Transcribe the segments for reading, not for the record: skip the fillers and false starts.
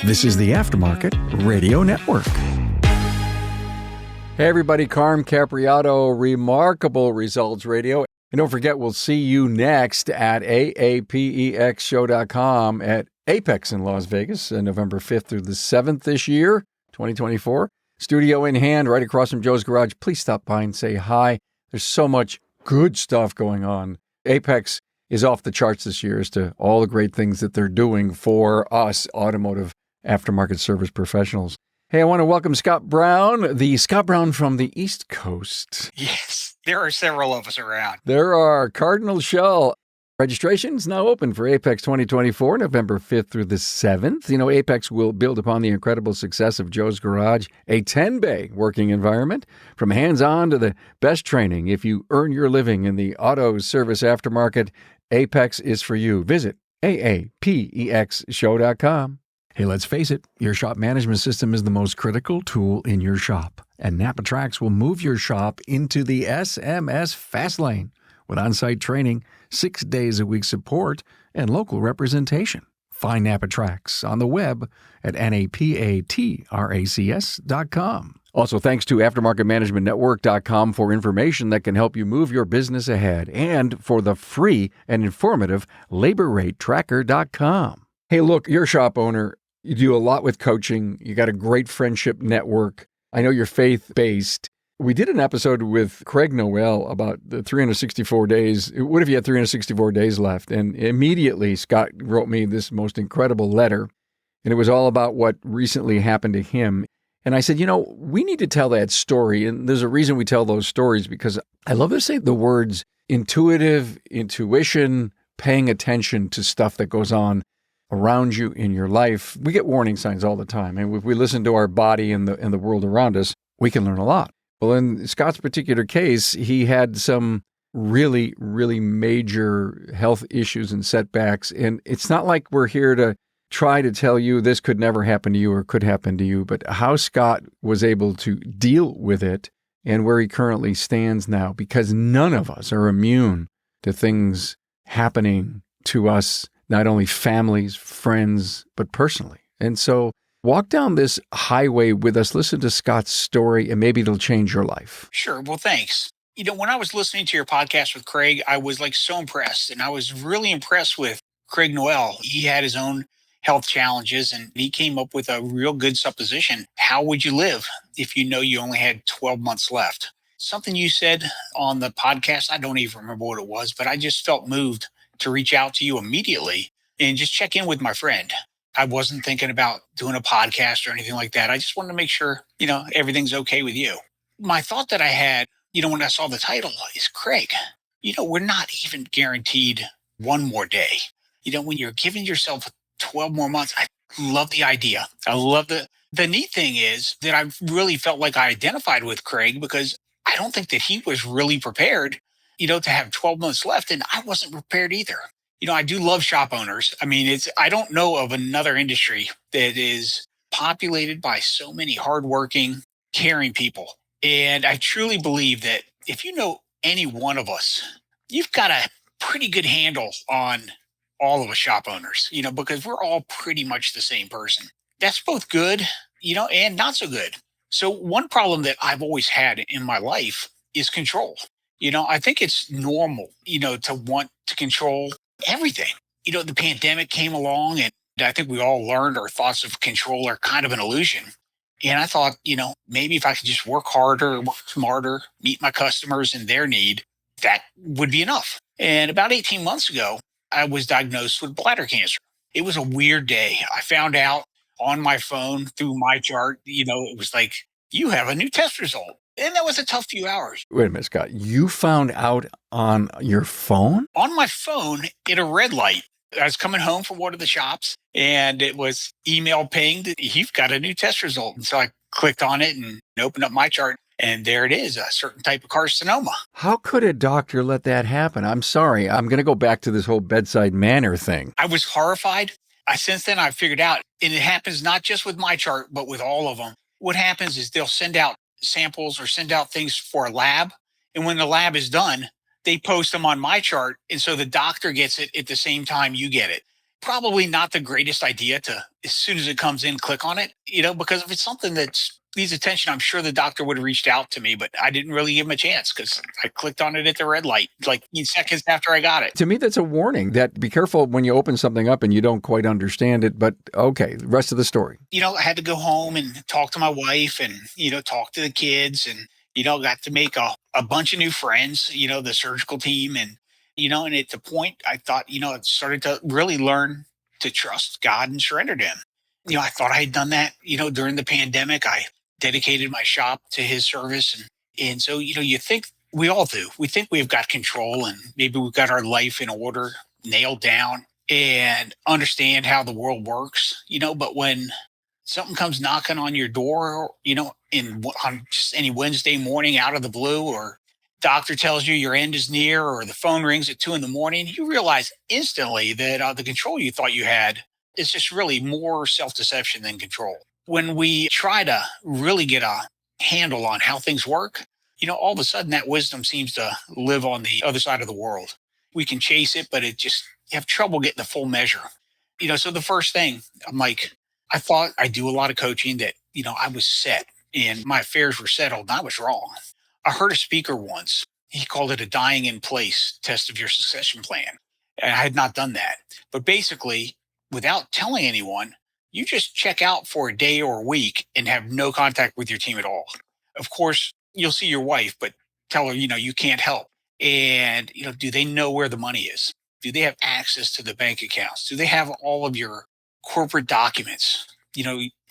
This is the Aftermarket Radio Network. Hey everybody, Carm Capriato, Remarkable Results Radio. And don't forget, we'll see you next at AAPEXshow.com at AAPEX in Las Vegas, November 5th through the 7th this year, 2024. Studio in hand, right across from Joe's Garage. Please stop by and say hi. There's so much good stuff going on. AAPEX is off the charts this year as to all the great things that they're doing for us automotive aftermarket service professionals. Hey, I want to welcome Scott Brown, the Scott Brown from the East Coast. Yes, there are several of us around. There are. Cardinal Shell. Registration is now open for AAPEX 2024, November 5th through the 7th. You know, AAPEX will build upon the incredible success of Joe's Garage, a 10-bay working environment. From hands-on to the best training, if you earn your living in the auto service aftermarket, AAPEX is for you. Visit AAPEXshow.com. Hey, let's face it, your shop management system is the most critical tool in your shop, and NAPA Tracks will move your shop into the SMS fast lane with on-site training, 6 days a week support, and local representation. Find NAPA Tracks on the web at NAPATRACS.com. Also, thanks to AftermarketManagementNetwork.com for information that can help you move your business ahead, and for the free and informative LaborRateTracker.com. Hey, look, you're a shop owner. You do a lot with coaching. You got a great friendship network. I know you're faith-based. We did an episode with Craig Noel about the 364 days. What if you had 364 days left? And immediately, Scott wrote me this most incredible letter, and it was all about what recently happened to him. And I said, you know, we need to tell that story. And there's a reason we tell those stories, because I love to say the words intuition, paying attention to stuff that goes on around you in your life. We get warning signs all the time. And if we listen to our body and the world around us, we can learn a lot. Well, in Scott's particular case, he had some really, really major health issues and setbacks. And it's not like we're here to try to tell you this could never happen to you or could happen to you, but how Scott was able to deal with it and where he currently stands now, because none of us are immune to things happening to us, not only families, friends, but personally. And so walk down this highway with us, listen to Scott's story, and maybe it'll change your life. Sure. Well, thanks. You know, when I was listening to your podcast with Craig, I was so impressed. And I was really impressed with Craig Noel. He had his own health challenges, and he came up with a real good supposition. How would you live if you know you only had 12 months left? Something you said on the podcast, I don't even remember what it was, but I just felt moved to reach out to you immediately and just check in with my friend. I wasn't thinking about doing a podcast or anything like that. I just wanted to make sure, everything's okay with you. My thought that I had, when I saw the title is, Craig, we're not even guaranteed one more day. When you're giving yourself 12 more months, I love the idea. I love the neat thing is that I really felt like I identified with Craig, because I don't think that he was really prepared, to have 12 months left. And I wasn't prepared either. I do love shop owners. I mean, I don't know of another industry that is populated by so many hardworking, caring people. And I truly believe that if you know any one of us, you've got a pretty good handle on all of us shop owners, because we're all pretty much the same person. That's both good, and not so good. So one problem that I've always had in my life is control. I think it's normal, to want to control everything. The pandemic came along, and I think we all learned our thoughts of control are kind of an illusion. And I thought, maybe if I could just work harder, work smarter, meet my customers and their need, that would be enough. And about 18 months ago, I was diagnosed with bladder cancer. It was a weird day. I found out on my phone through my chart, it was like, you have a new test result. And that was a tough few hours. Wait a minute, Scott. You found out on your phone? On my phone, in a red light. I was coming home from one of the shops, and it was email pinged. You've got a new test result. And so I clicked on it and opened up my chart. And there it is, a certain type of carcinoma. How could a doctor let that happen? I'm sorry. I'm going to go back to this whole bedside manner thing. I was horrified. Since then, I figured out, and it happens not just with my chart, but with all of them. What happens is they'll send out samples or send out things for a lab. And when the lab is done, they post them on my chart. And so the doctor gets it at the same time you get it. probably not the greatest idea to, as soon as it comes in, click on it, because if it's something that needs attention, I'm sure the doctor would have reached out to me, but I didn't really give him a chance because I clicked on it at the red light like seconds after I got it. To me, that's a warning that be careful when you open something up and you don't quite understand it. But okay, the rest of the story. I had to go home and talk to my wife and, talk to the kids and, got to make a bunch of new friends, the surgical team. And at the point I thought, I started to really learn to trust God and surrender to him. I thought I had done that, during the pandemic. I dedicated my shop to his service. And so, you think we all do. We think we've got control and maybe we've got our life in order, nailed down and understand how the world works, but when something comes knocking on your door, on just any Wednesday morning out of the blue, or doctor tells you your end is near, or the phone rings at 2 a.m, you realize instantly that the control you thought you had is just really more self-deception than control. When we try to really get a handle on how things work, all of a sudden that wisdom seems to live on the other side of the world. We can chase it, but you have trouble getting the full measure. So the first thing, I'm like, I thought I do a lot of coaching that, I was set and my affairs were settled, and I was wrong. I heard a speaker once. He called it a dying in place test of your succession plan. And I had not done that. But basically, without telling anyone, you just check out for a day or a week and have no contact with your team at all. Of course, you'll see your wife, but tell her, you can't help. And, do they know where the money is? Do they have access to the bank accounts? Do they have all of your corporate documents?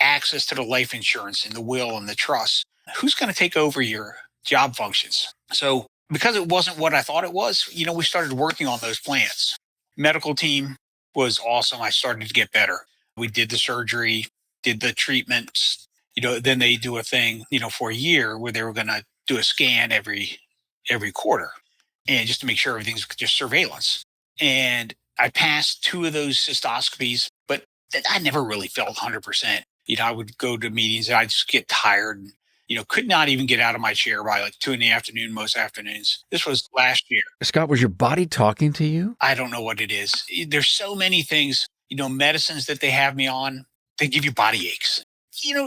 Access to the life insurance and the will and the trust? Who's going to take over your job functions? So because it wasn't what I thought it was, we started working on those plans. Medical team was awesome. I started to get better. We did the surgery, did the treatments, then they do a thing, for a year where they were going to do a scan every quarter, and just to make sure everything's just surveillance. And I passed 2 of those cystoscopies, but I never really felt 100%. I would go to meetings and I'd just get tired and, could not even get out of my chair by like 2 p.m. most afternoons. This was last year. Scott, was your body talking to you? I don't know what it is. There's so many things, medicines that they have me on, they give you body aches.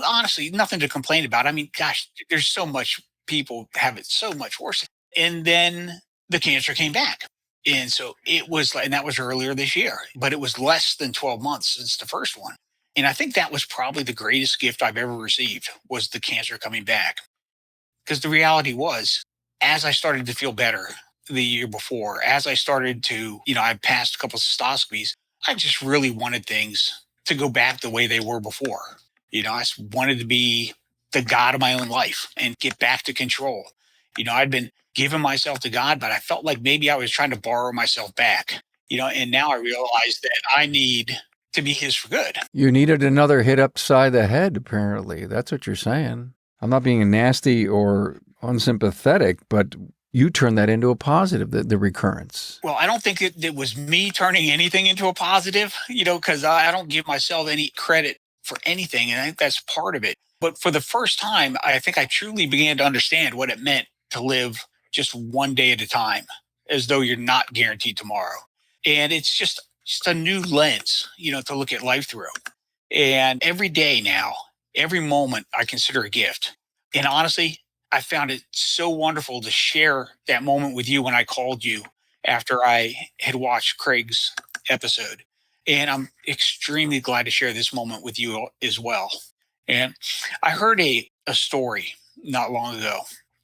Honestly, nothing to complain about. I mean, gosh, there's so much people have it so much worse. And then the cancer came back. And so it was, and that was earlier this year, but it was less than 12 months since the first one. And I think that was probably the greatest gift I've ever received, was the cancer coming back. Because the reality was, as I started to feel better the year before, as I started to, I passed a couple of cystoscopies, I just really wanted things to go back the way they were before. I just wanted to be the God of my own life and get back to control. I'd been giving myself to God, but I felt like maybe I was trying to borrow myself back, and now I realize that I need to be his for good. You needed another hit upside the head, apparently. That's what you're saying. I'm not being nasty or unsympathetic, but you turned that into a positive, the recurrence. Well, I don't think it was me turning anything into a positive, because I don't give myself any credit for anything. And I think that's part of it. But for the first time, I think I truly began to understand what it meant to live just one day at a time, as though you're not guaranteed tomorrow. And it's just a new lens, to look at life through. And every day now, every moment I consider a gift. And honestly, I found it so wonderful to share that moment with you when I called you after I had watched Craig's episode. And I'm extremely glad to share this moment with you as well. And I heard a story not long ago.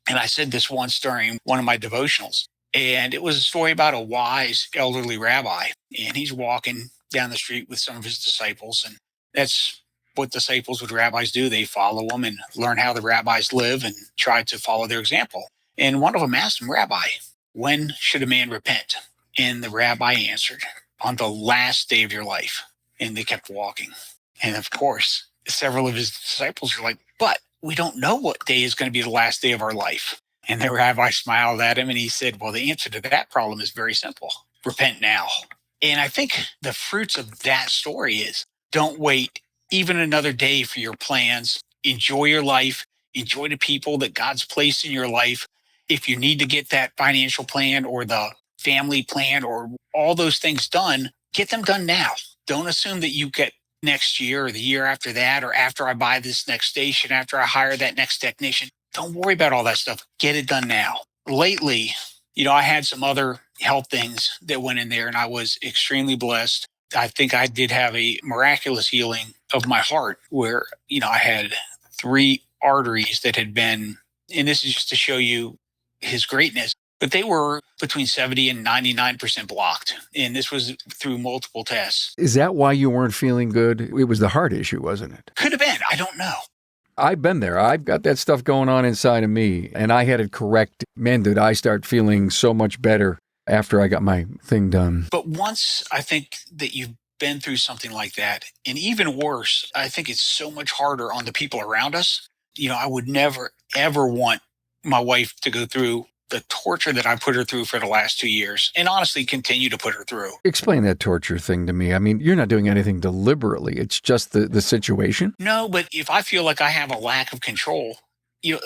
And I said this once during one of my devotionals. And it was a story about a wise elderly rabbi. And he's walking down the street with some of his disciples. And that's what disciples with rabbis do. They follow them and learn how the rabbis live and try to follow their example. And one of them asked him, "Rabbi, when should a man repent?" And the rabbi answered, "On the last day of your life." And they kept walking. And of course, several of his disciples are like, "But we don't know what day is going to be the last day of our life." And the rabbi smiled at him and he said, "Well, the answer to that problem is very simple. Repent now." And I think the fruits of that story is, don't wait even another day for your plans. Enjoy your life. Enjoy the people that God's placed in your life. If you need to get that financial plan or the family plan or all those things done, get them done now. Don't assume that you get next year or the year after that, or after I buy this next station, after I hire that next technician. Don't worry about all that stuff. Get it done now. Lately, I had some other health things that went in there, and I was extremely blessed. I think I did have a miraculous healing of my heart where, I had three arteries that had been, and this is just to show you his greatness, but they were between 70 and 99% blocked. And this was through multiple tests. Is that why you weren't feeling good? It was the heart issue, wasn't it? Could have been. I don't know. I've been there. I've got that stuff going on inside of me, and I had it correct. Man, did I start feeling so much better after I got my thing done. But once I think that you've been through something like that, and even worse, I think it's so much harder on the people around us. I would never, ever want my wife to go through the torture that I put her through for the last 2 years, and honestly continue to put her through. Explain that torture thing to me. I mean, you're not doing anything deliberately. It's just the situation. No, but if I feel like I have a lack of control,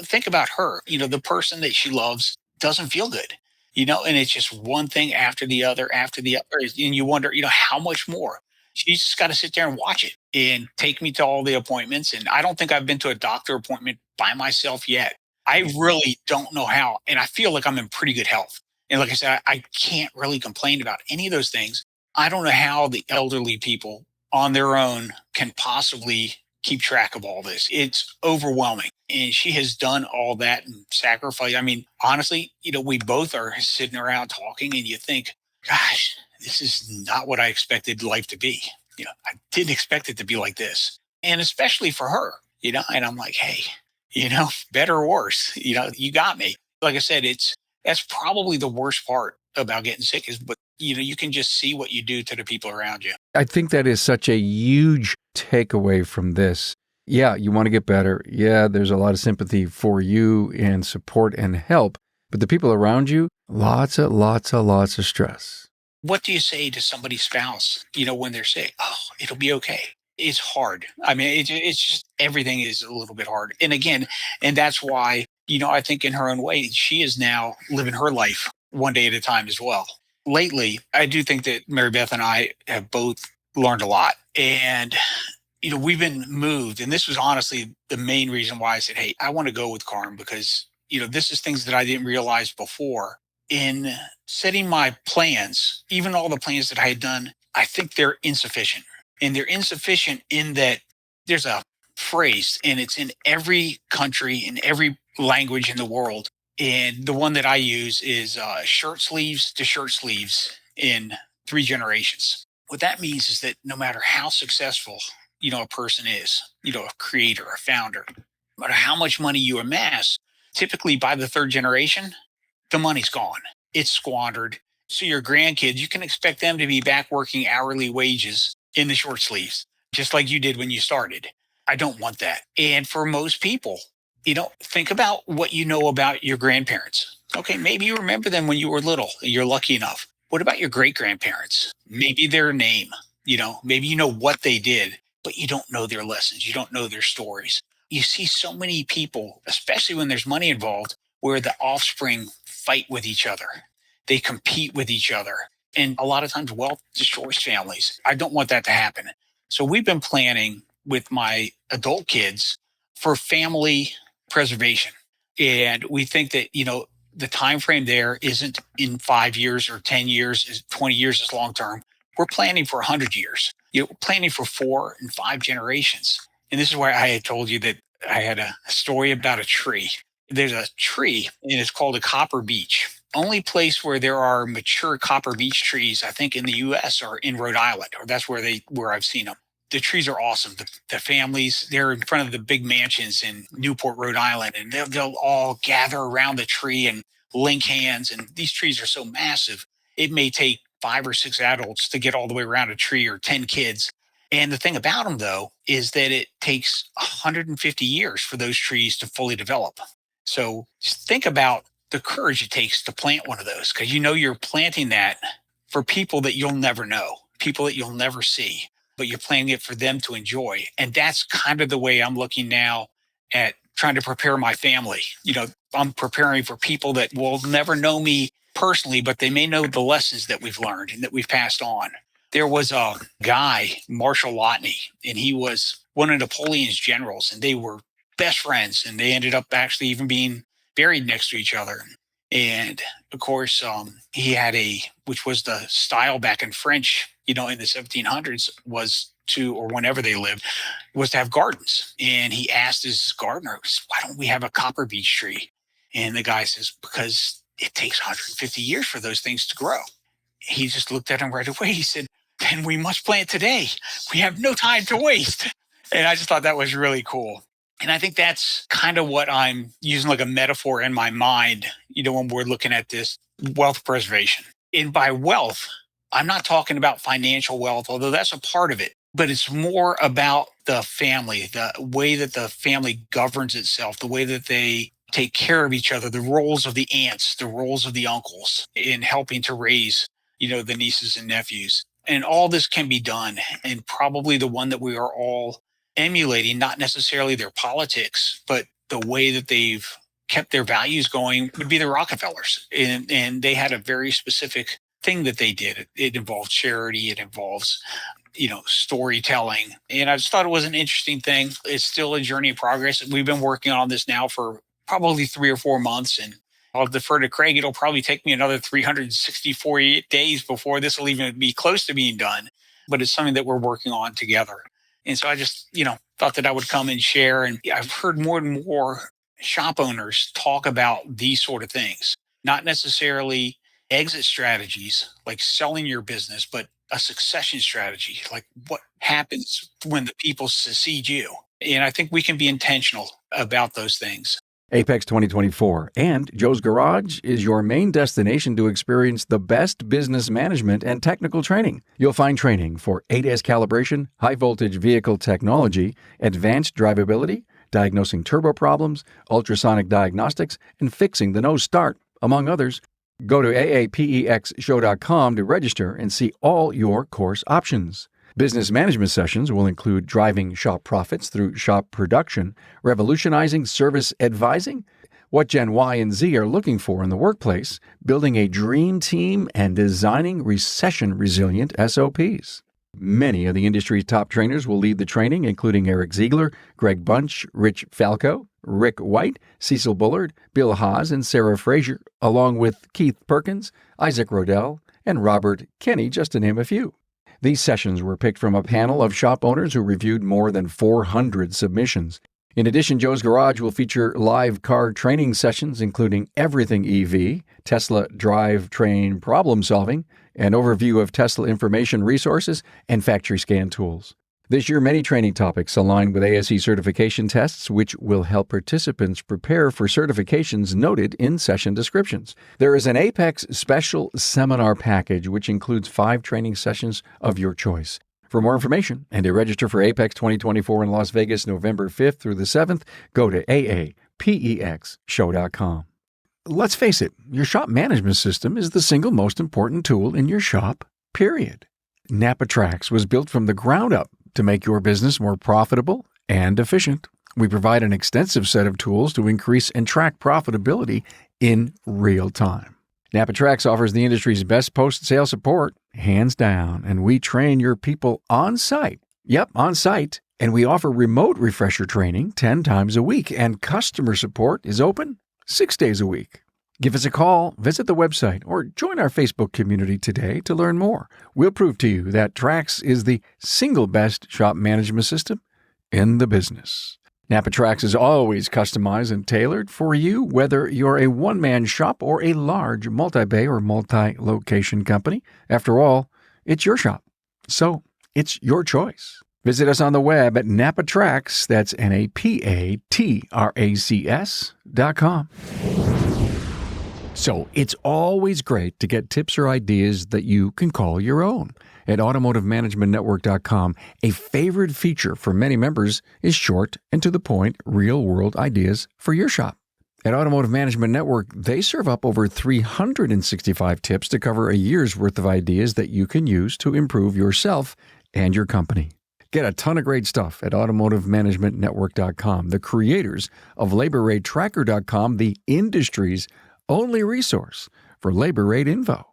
think about her. The person that she loves doesn't feel good, and it's just one thing after the other, and you wonder, how much more? She's just got to sit there and watch it and take me to all the appointments. And I don't think I've been to a doctor appointment by myself yet. I really don't know how. And I feel like I'm in pretty good health. And like I said, I can't really complain about any of those things. I don't know how the elderly people on their own can possibly keep track of all this. It's overwhelming. And she has done all that and sacrificed. I mean, honestly, we both are sitting around talking and you think, gosh, this is not what I expected life to be. I didn't expect it to be like this. And especially for her, and I'm like, hey, better or worse, you got me. Like I said, that's probably the worst part about getting sick but you can just see what you do to the people around you. I think that is such a huge takeaway from this. Yeah, you want to get better. Yeah, there's a lot of sympathy for you and support and help, but the people around you, lots of stress. What do you say to somebody's spouse, when they're sick? Oh, it'll be okay. It's hard. I mean, it's just everything is a little bit hard. And again, and that's why, I think in her own way, she is now living her life one day at a time as well. Lately, I do think that Mary Beth and I have both learned a lot. And, we've been moved. And this was honestly the main reason why I said, hey, I want to go with Carm because, this is things that I didn't realize before. In setting my plans, even all the plans that I had done, I think they're insufficient. And they're insufficient in that there's a phrase, and it's in every country, in every language in the world. And the one that I use is shirt sleeves to shirt sleeves in 3 generations. What that means is that no matter how successful, a person is, a creator, a founder, no matter how much money you amass, typically by the 3rd generation, the money's gone. It's squandered. So your grandkids, you can expect them to be back working hourly wages in the short sleeves, just like you did when you started. I don't want that. And for most people, think about what you know about your grandparents. Okay, maybe you remember them when you were little. You're lucky enough. What about your great grandparents? Maybe their name, maybe you know what they did, but you don't know their lessons. You don't know their stories. You see so many people, especially when there's money involved, where the offspring fight with each other. They compete with each other. And a lot of times wealth destroys families. I don't want that to happen. So we've been planning with my adult kids for family preservation. And we think that, the time frame there isn't in 5 years or 10 years, 20 years is long term. We're planning for 100 years. We're planning for 4 and 5 generations. And this is why I had told you that I had a story about a tree. There's a tree, and it's called a copper beech. Only place where there are mature copper beech trees, I think, in the U.S. are in Rhode Island, or that's where I've seen them. The trees are awesome. The families, they're in front of the big mansions in Newport, Rhode Island, and they'll all gather around the tree and link hands. And these trees are so massive, it may take 5 or 6 adults to get all the way around a tree, or 10 kids. And the thing about them, though, is that it takes 150 years for those trees to fully develop. So just think about the courage it takes to plant one of those, because you're planting that for people that you'll never know, people that you'll never see, but you're planting it for them to enjoy. And that's kind of the way I'm looking now at trying to prepare my family. I'm preparing for people that will never know me personally, but they may know the lessons that we've learned and that we've passed on. There was a guy, Marshall Lotney, and he was one of Napoleon's generals, and they were best friends, and they ended up actually even being buried next to each other. And of course, he had which was the style back in French, in the 1700s, was to, or whenever they lived, was to have gardens. And he asked his gardener, why don't we have a copper beech tree? And the guy says, because it takes 150 years for those things to grow. He just looked at him right away. He said, then we must plant today. We have no time to waste. And I just thought that was really cool. And I think that's kind of what I'm using like a metaphor in my mind, when we're looking at this wealth preservation. And by wealth, I'm not talking about financial wealth, although that's a part of it, but it's more about the family, the way that the family governs itself, the way that they take care of each other, the roles of the aunts, the roles of the uncles in helping to raise, the nieces and nephews. And all this can be done. And probably the one that we are all emulating, not necessarily their politics, but the way that they've kept their values going, would be the Rockefellers. And they had a very specific thing that they did. It involved charity. It involves, storytelling. And I just thought it was an interesting thing. It's still a journey of progress. We've been working on this now for probably 3 or 4 months. And I'll defer to Craig. It'll probably take me another 364 days before this will even be close to being done. But it's something that we're working on together. And so I just, thought that I would come and share. And I've heard more and more shop owners talk about these sort of things, not necessarily exit strategies like selling your business, but a succession strategy, like what happens when the people succeed you. And I think we can be intentional about those things. AAPEX 2024 and Joe's Garage is your main destination to experience the best business management and technical training. You'll find training for ADAS calibration, high-voltage vehicle technology, advanced drivability, diagnosing turbo problems, ultrasonic diagnostics, and fixing the nose start, among others. Go to AAPEXshow.com to register and see all your course options. Business management sessions will include driving shop profits through shop production, revolutionizing service advising, what Gen Y and Z are looking for in the workplace, building a dream team, and designing recession-resilient SOPs. Many of the industry's top trainers will lead the training, including Eric Ziegler, Greg Bunch, Rich Falco, Rick White, Cecil Bullard, Bill Haas, and Sarah Frazier, along with Keith Perkins, Isaac Rodell, and Robert Kenny, just to name a few. These sessions were picked from a panel of shop owners who reviewed more than 400 submissions. In addition, Joe's Garage will feature live car training sessions, including everything EV, Tesla drive train problem solving, an overview of Tesla information resources, and factory scan tools. This year, many training topics align with ASE certification tests, which will help participants prepare for certifications noted in session descriptions. There is an AAPEX special seminar package, which includes 5 training sessions of your choice. For more information and to register for AAPEX 2024 in Las Vegas, November 5th through the 7th, go to AAPEXshow.com. Let's face it, your shop management system is the single most important tool in your shop, period. NAPA Trax was built from the ground up to make your business more profitable and efficient. We provide an extensive set of tools to increase and track profitability in real time. NAPA Trax offers the industry's best post-sale support, hands down, and we train your people on site. Yep, on site. And we offer remote refresher training 10 times a week, and customer support is open 6 days a week. Give us a call, visit the website, or join our Facebook community today to learn more. We'll prove to you that Trax is the single best shop management system in the business. NAPA Trax is always customized and tailored for you, whether you're a one-man shop or a large multi-bay or multi-location company. After all, it's your shop, so it's your choice. Visit us on the web at NAPATRAX, that's NAPATRACS.com. So it's always great to get tips or ideas that you can call your own. At AutomotiveManagementNetwork.com, a favorite feature for many members is short and to the point, real-world ideas for your shop. At Automotive Management Network, they serve up over 365 tips to cover a year's worth of ideas that you can use to improve yourself and your company. Get a ton of great stuff at AutomotiveManagementNetwork.com, the creators of LaborRateTracker.com, the industry's only resource for labor rate info.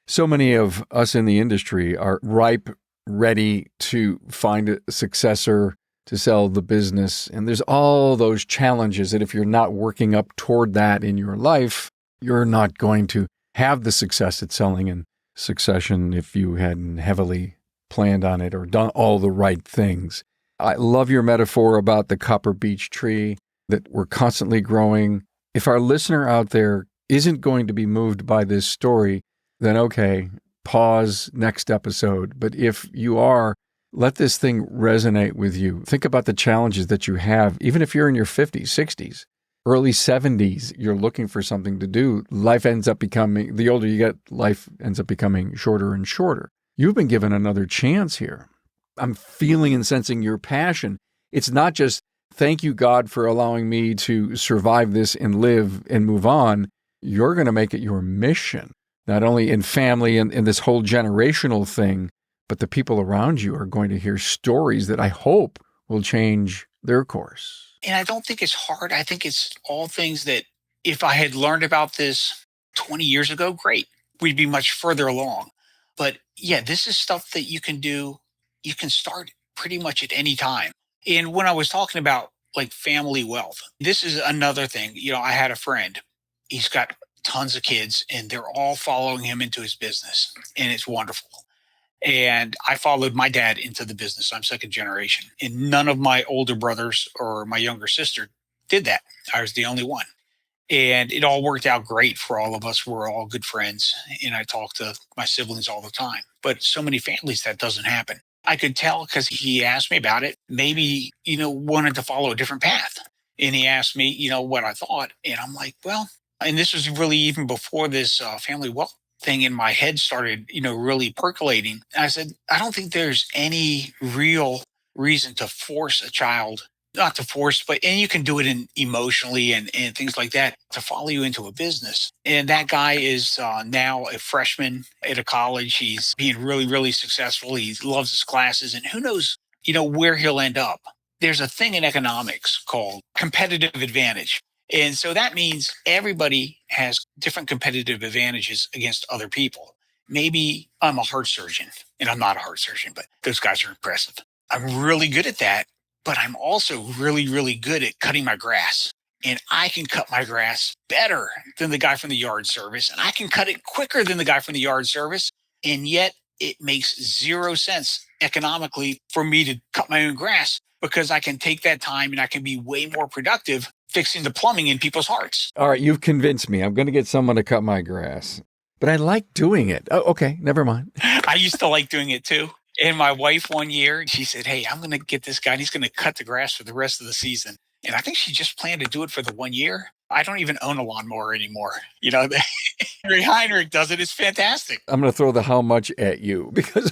So many of us in the industry are ripe, ready to find a successor to sell the business. And there's all those challenges that if you're not working up toward that in your life, you're not going to have the success at selling in succession if you hadn't heavily planned on it or done all the right things. I love your metaphor about the copper beech tree, that we're constantly growing. If our listener out there isn't going to be moved by this story, then okay, pause next episode. But if you are, let this thing resonate with you. Think about the challenges that you have, even if you're in your 50s, 60s, early 70s, you're looking for something to do. Life ends up becoming, the older you get, life ends up becoming shorter and shorter. You've been given another chance here. I'm feeling and sensing your passion. It's not just, thank you, God, for allowing me to survive this and live and move on. You're going to make it your mission, not only in family and in this whole generational thing, but the people around you are going to hear stories that I hope will change their course. And I don't think it's hard. I think it's all things that if I had learned about this 20 years ago, great. We'd be much further along. But yeah, this is stuff that you can do. You can start pretty much at any time. And when I was talking about like family wealth, this is another thing. I had a friend, he's got tons of kids and they're all following him into his business. And it's wonderful. And I followed my dad into the business. I'm second generation. And none of my older brothers or my younger sister did that. I was the only one. And it all worked out great for all of us. We're all good friends. And I talk to my siblings all the time. But so many families, that doesn't happen. I could tell because he asked me about it. Maybe, wanted to follow a different path. And he asked me, what I thought. And I'm like, well, and this was really even before this family wealth thing in my head started, really percolating. I said, I don't think there's any real reason to force a child, not to force, and you can do it emotionally and things like that to follow you into a business. And that guy is now a freshman at a college. He's being really, really successful. He loves his classes and who knows, where he'll end up. There's a thing in economics called competitive advantage. And so that means everybody has different competitive advantages against other people. Maybe I'm a heart surgeon and I'm not a heart surgeon, but those guys are impressive. I'm really good at that, but I'm also really, really good at cutting my grass. And I can cut my grass better than the guy from the yard service. And I can cut it quicker than the guy from the yard service. And yet it makes 0 sense economically for me to cut my own grass because I can take that time and I can be way more productive fixing the plumbing in people's hearts. All right, you've convinced me. I'm going to get someone to cut my grass. But I like doing it. Oh, okay, never mind. I used to like doing it too. And my wife one year, she said, hey, I'm going to get this guy and he's going to cut the grass for the rest of the season. And I think she just planned to do it for the 1 year. I don't even own a lawnmower anymore. Ray Heinrich does it. It's fantastic. I'm going to throw the how much at you because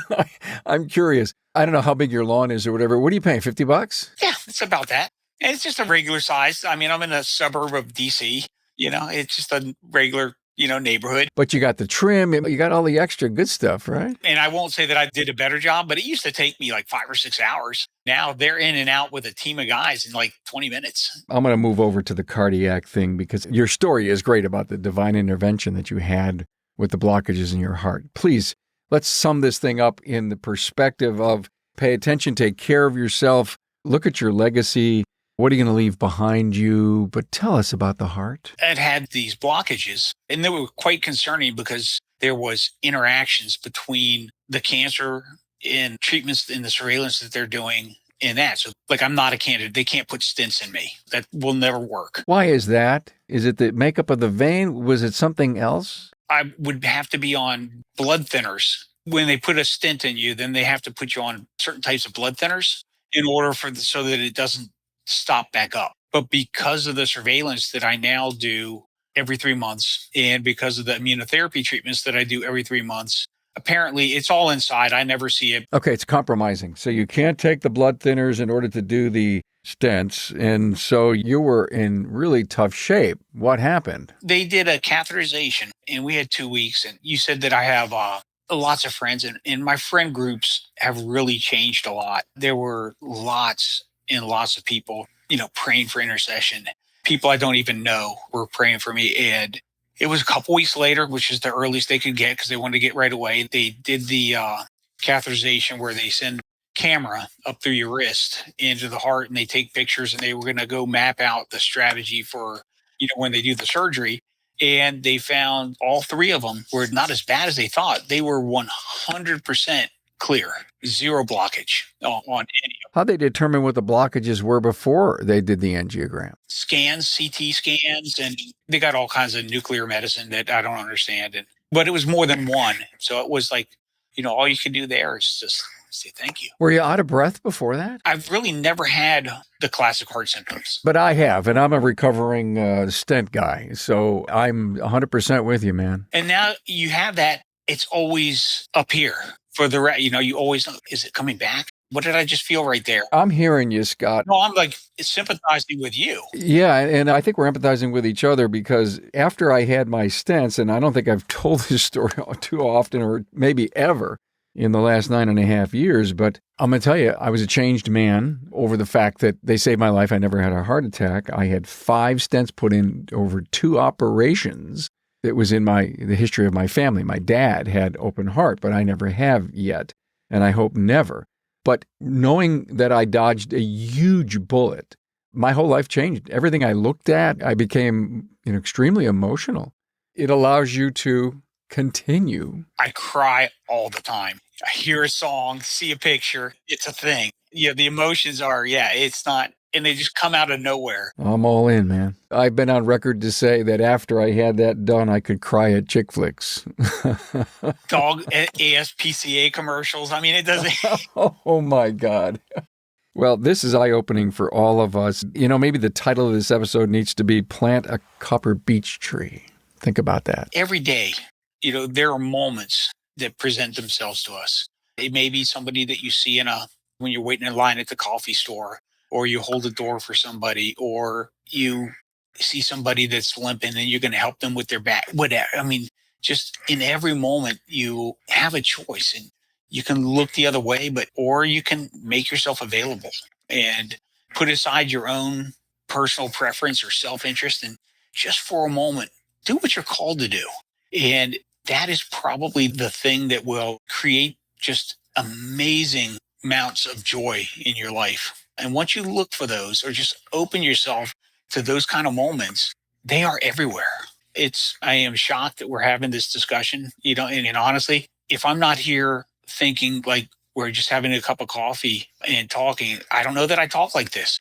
I'm curious. I don't know how big your lawn is or whatever. What are you paying, $50? Yeah, it's about that. And it's just a regular size. I mean, I'm in a suburb of DC. It's just a regular, neighborhood. But you got the trim. You got all the extra good stuff, right? And I won't say that I did a better job, but it used to take me like 5 or 6 hours. Now they're in and out with a team of guys in like 20 minutes. I'm going to move over to the cardiac thing because your story is great about the divine intervention that you had with the blockages in your heart. Please, let's sum this thing up in the perspective of pay attention, take care of yourself, look at your legacy. What are you going to leave behind you? But tell us about the heart. It had these blockages, and they were quite concerning because there was interactions between the cancer and treatments and the surveillance that they're doing in that. So, I'm not a candidate. They can't put stents in me. That will never work. Why is that? Is it the makeup of the vein? Was it something else? I would have to be on blood thinners. When they put a stent in you, then they have to put you on certain types of blood thinners in order so that it doesn't stop back up. But because of the surveillance that I now do every 3 months, and because of the immunotherapy treatments that I do every 3 months, apparently it's all inside. I never see it. Okay, it's compromising. So you can't take the blood thinners in order to do the stents. And so you were in really tough shape. What happened? They did a catheterization and we had 2 weeks. And you said that I have lots of friends and my friend groups have really changed a lot. There were lots and lots of people, praying for intercession. People I don't even know were praying for me. And It was a couple weeks later, which is the earliest they could get because they wanted to get right away. They did the catheterization where they send camera up through your wrist into the heart and they take pictures, and they were going to go map out the strategy for, when they do the surgery. And they found all three of them were not as bad as they thought. They were 100% clear, zero blockage on any of them. How'd they determine what the blockages were before they did the angiogram? Scans, CT scans, and they got all kinds of nuclear medicine that I don't understand. But it was more than one. So it was like, all you can do there is just say thank you. Were you out of breath before that? I've really never had the classic heart symptoms. But I have, and I'm a recovering stent guy. So I'm 100% with you, man. And now you have that. It's always up here for the, you always know, is it coming back? What did I just feel right there? I'm hearing you, Scott. No, I'm like sympathizing with you. Yeah, and I think we're empathizing with each other because after I had my stents, and I don't think I've told this story too often or maybe ever in the last 9.5 years, but I'm going to tell you, I was a changed man over the fact that they saved my life. I never had a heart attack. I had 5 stents put in over 2 operations. It was in the history of my family. My dad had open heart, but I never have yet, and I hope never. But knowing that I dodged a huge bullet, my whole life changed. Everything I looked at, I became extremely emotional. It allows you to continue. I cry all the time. I hear a song, see a picture. It's a thing. The emotions are, it's not, and they just come out of nowhere. I'm all in, man. I've been on record to say that after I had that done, I could cry at chick flicks. Dog ASPCA commercials. I mean, it doesn't. Oh, my God. Well, this is eye-opening for all of us. Maybe the title of this episode needs to be Plant a Copper Beech Tree. Think about that. Every day, there are moments that present themselves to us. It may be somebody that you see when you're waiting in line at the coffee store, or you hold the door for somebody, or you see somebody that's limping and you're going to help them with their back. Whatever. I mean, just in every moment you have a choice, and you can look the other way, or you can make yourself available and put aside your own personal preference or self-interest, and just for a moment, do what you're called to do. And that is probably the thing that will create just amazing amounts of joy in your life. And once you look for those, or just open yourself to those kind of moments, they are everywhere. I am shocked that we're having this discussion, and honestly, if I'm not here thinking like we're just having a cup of coffee and talking, I don't know that I talk like this.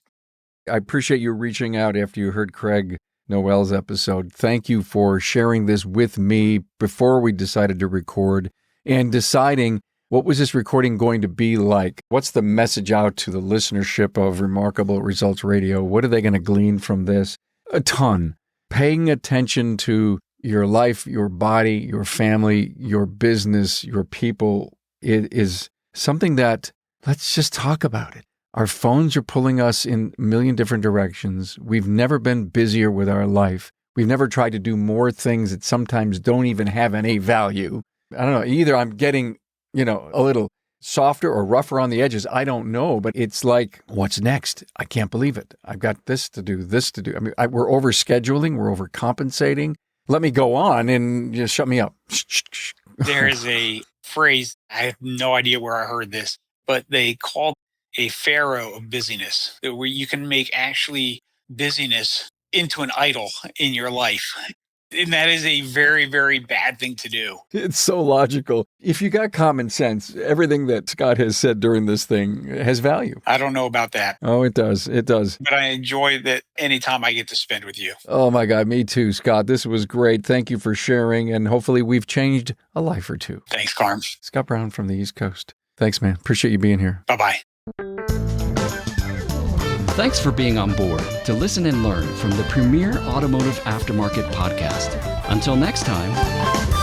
I appreciate you reaching out after you heard Craig Noel's episode. Thank you for sharing this with me before we decided to record and deciding what was this recording going to be like? What's the message out to the listenership of Remarkable Results Radio? What are they going to glean from this? A ton. Paying attention to your life, your body, your family, your business, your people. It is something that, let's just talk about it. Our phones are pulling us in a million different directions. We've never been busier with our life. We've never tried to do more things that sometimes don't even have any value. I don't know, either I'm getting, a little softer or rougher on the edges. I don't know, but it's like, what's next? I can't believe it. I've got this to do. I mean, we're overscheduling. We're overcompensating. Let me go on and just shut me up. There is a phrase, I have no idea where I heard this, but they call a pharaoh of busyness, where you can make actually busyness into an idol in your life. And that is a very, very bad thing to do. It's so logical. If you got common sense, everything that Scott has said during this thing has value. I don't know about that. Oh, it does. It does. But I enjoy that anytime I get to spend with you. Oh, my God. Me too, Scott. This was great. Thank you for sharing. And hopefully we've changed a life or two. Thanks, Carm. Scott Brown from the East Coast. Thanks, man. Appreciate you being here. Bye-bye. Thanks for being on board to listen and learn from the premier automotive aftermarket podcast. Until next time.